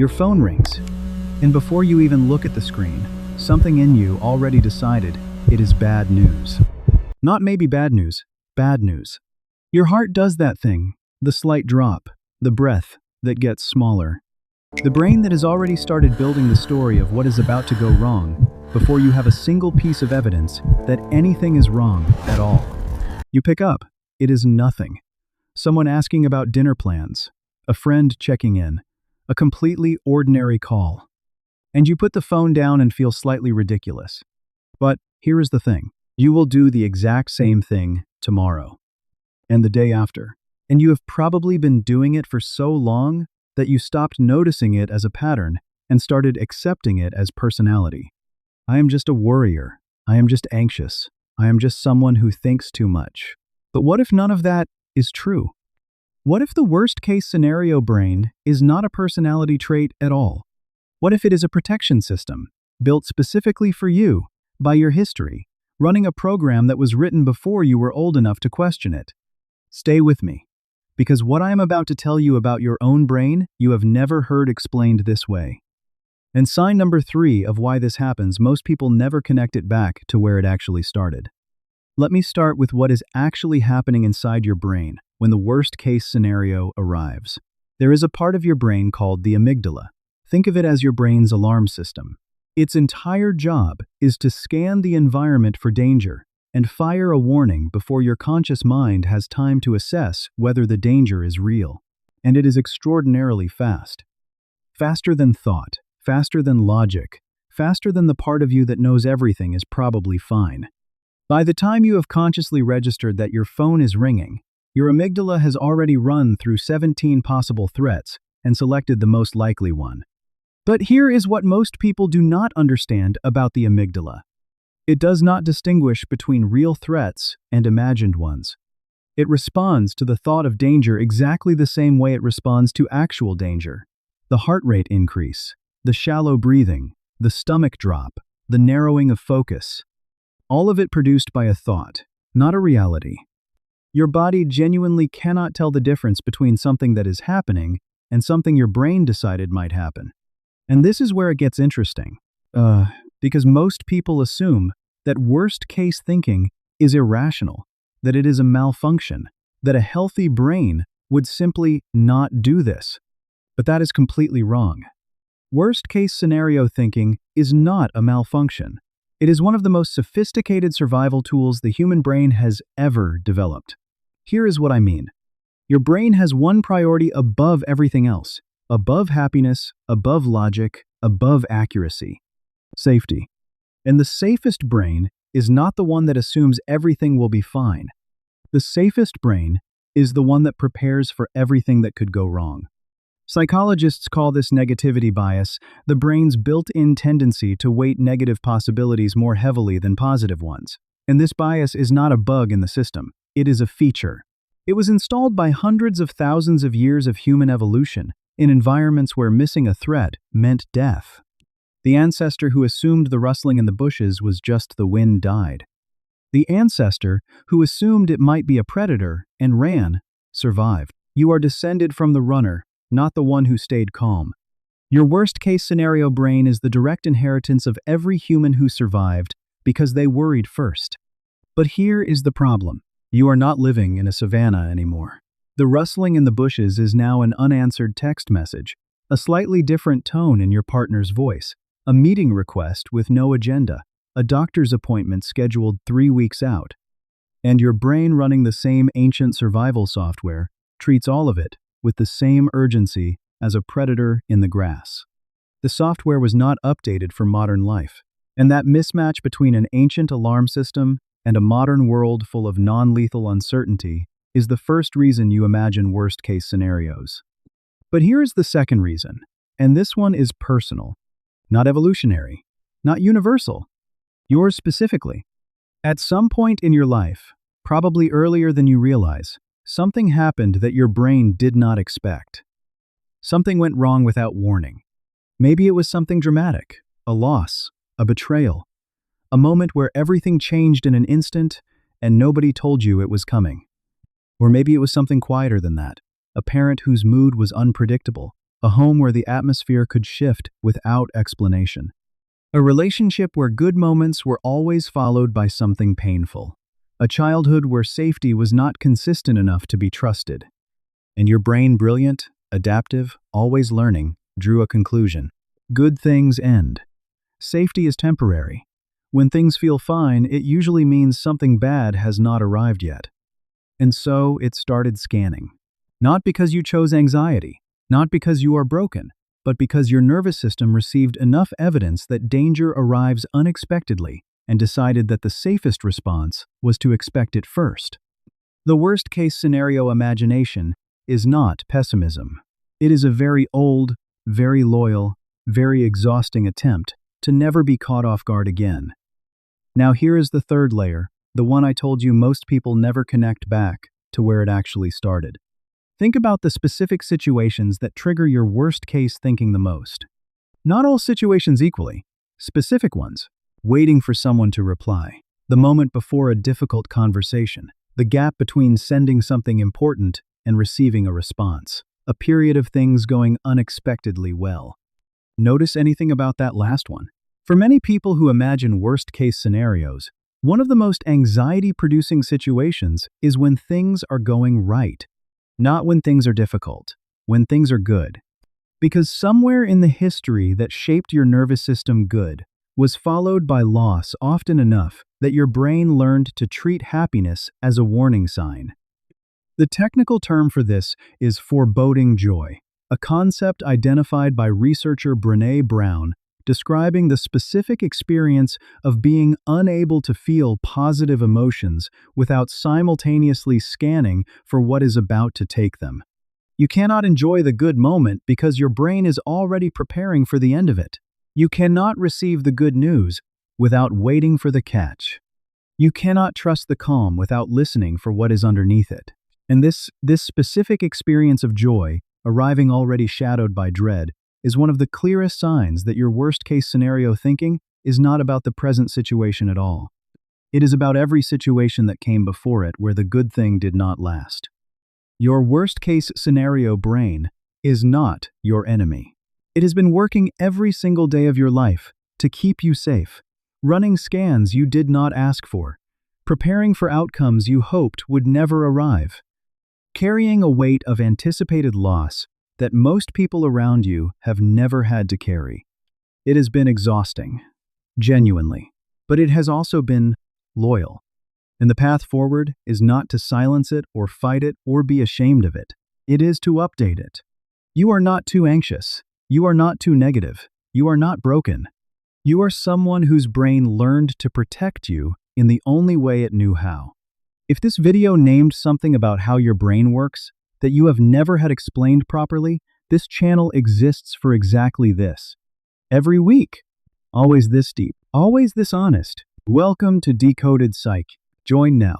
Your phone rings, and before you even look at the screen, something in you already decided it is bad news. Not maybe bad news, bad news. Your heart does that thing, the slight drop, the breath that gets smaller. The brain that has already started building the story of what is about to go wrong before you have a single piece of evidence that anything is wrong at all. You pick up. It is nothing. Someone asking about dinner plans, a friend checking in, a completely ordinary call. And you put the phone down and feel slightly ridiculous. But here is the thing. You will do the exact same thing tomorrow and the day after. And you have probably been doing it for so long that you stopped noticing it as a pattern and started accepting it as personality. I am just a worrier. I am just anxious. I am just someone who thinks too much. But what if none of that is true? What if the worst-case scenario brain is not a personality trait at all? What if it is a protection system, built specifically for you, by your history, running a program that was written before you were old enough to question it? Stay with me, because what I am about to tell you about your own brain, you have never heard explained this way. And sign number 3 of why this happens, most people never connect it back to where it actually started. Let me start with what is actually happening inside your brain when the worst-case scenario arrives. There is a part of your brain called the amygdala. Think of it as your brain's alarm system. Its entire job is to scan the environment for danger and fire a warning before your conscious mind has time to assess whether the danger is real. And it is extraordinarily fast. Faster than thought, faster than logic, faster than the part of you that knows everything is probably fine. By the time you have consciously registered that your phone is ringing, your amygdala has already run through 17 possible threats and selected the most likely one. But here is what most people do not understand about the amygdala. It does not distinguish between real threats and imagined ones. It responds to the thought of danger exactly the same way it responds to actual danger. The heart rate increase, the shallow breathing, the stomach drop, the narrowing of focus. All of it produced by a thought, not a reality. Your body genuinely cannot tell the difference between something that is happening and something your brain decided might happen. And this is where it gets interesting. Because most people assume that worst-case thinking is irrational, that it is a malfunction, that a healthy brain would simply not do this. But that is completely wrong. Worst-case scenario thinking is not a malfunction. It is one of the most sophisticated survival tools the human brain has ever developed. Here is what I mean. Your brain has one priority above everything else, above happiness, above logic, above accuracy: safety. And the safest brain is not the one that assumes everything will be fine. The safest brain is the one that prepares for everything that could go wrong. Psychologists call this negativity bias, the brain's built-in tendency to weight negative possibilities more heavily than positive ones. And this bias is not a bug in the system. It is a feature. It was installed by hundreds of thousands of years of human evolution in environments where missing a thread meant death. The ancestor who assumed the rustling in the bushes was just the wind died. The ancestor who assumed it might be a predator and ran survived. You are descended from the runner, not the one who stayed calm. Your worst-case scenario brain is the direct inheritance of every human who survived because they worried first. But here is the problem. You are not living in a savanna anymore. The rustling in the bushes is now an unanswered text message, a slightly different tone in your partner's voice, a meeting request with no agenda, a doctor's appointment scheduled 3 weeks out. And your brain, running the same ancient survival software, treats all of it with the same urgency as a predator in the grass. The software was not updated for modern life, and that mismatch between an ancient alarm system and a modern world full of non-lethal uncertainty is the first reason you imagine worst-case scenarios. But here is the second reason, and this one is personal, not evolutionary, not universal, yours specifically. At some point in your life, probably earlier than you realize, something happened that your brain did not expect. Something went wrong without warning. Maybe it was something dramatic, a loss, a betrayal, a moment where everything changed in an instant and nobody told you it was coming. Or maybe it was something quieter than that, a parent whose mood was unpredictable, A home where the atmosphere could shift without explanation. A relationship where good moments were always followed by something painful. A childhood where safety was not consistent enough to be trusted. And your brain, brilliant, adaptive, always learning, drew a conclusion. Good things end. Safety is temporary. When things feel fine, it usually means something bad has not arrived yet. And so it started scanning. Not because you chose anxiety, not because you are broken, but because your nervous system received enough evidence that danger arrives unexpectedly and decided that the safest response was to expect it first. The worst-case scenario imagination is not pessimism. It is a very old, very loyal, very exhausting attempt to never be caught off guard again. Now here is the third layer, the one I told you most people never connect back to where it actually started. Think about the specific situations that trigger your worst-case thinking the most. Not all situations equally. Specific ones. Waiting for someone to reply. The moment before a difficult conversation. The gap between sending something important and receiving a response. A period of things going unexpectedly well. Notice anything about that last one? For many people who imagine worst-case scenarios, one of the most anxiety-producing situations is when things are going right. Not when things are difficult, when things are good. Because somewhere in the history that shaped your nervous system good was followed by loss often enough that your brain learned to treat happiness as a warning sign. The technical term for this is foreboding joy, a concept identified by researcher Brené Brown, describing the specific experience of being unable to feel positive emotions without simultaneously scanning for what is about to take them. You cannot enjoy the good moment because your brain is already preparing for the end of it. You cannot receive the good news without waiting for the catch. You cannot trust the calm without listening for what is underneath it. And this specific experience of joy, arriving already shadowed by dread, is one of the clearest signs that your worst-case scenario thinking is not about the present situation at all. It is about every situation that came before it where the good thing did not last. Your worst-case scenario brain is not your enemy. It has been working every single day of your life to keep you safe, running scans you did not ask for, preparing for outcomes you hoped would never arrive, carrying a weight of anticipated loss that most people around you have never had to carry. It has been exhausting, genuinely, but it has also been loyal. And the path forward is not to silence it or fight it or be ashamed of it. It is to update it. You are not too anxious. You are not too negative. You are not broken. You are someone whose brain learned to protect you in the only way it knew how. If this video named something about how your brain works that you have never had explained properly, this channel exists for exactly this. Every week. Always this deep. Always this honest. Welcome to Decoded Psyche. Join now.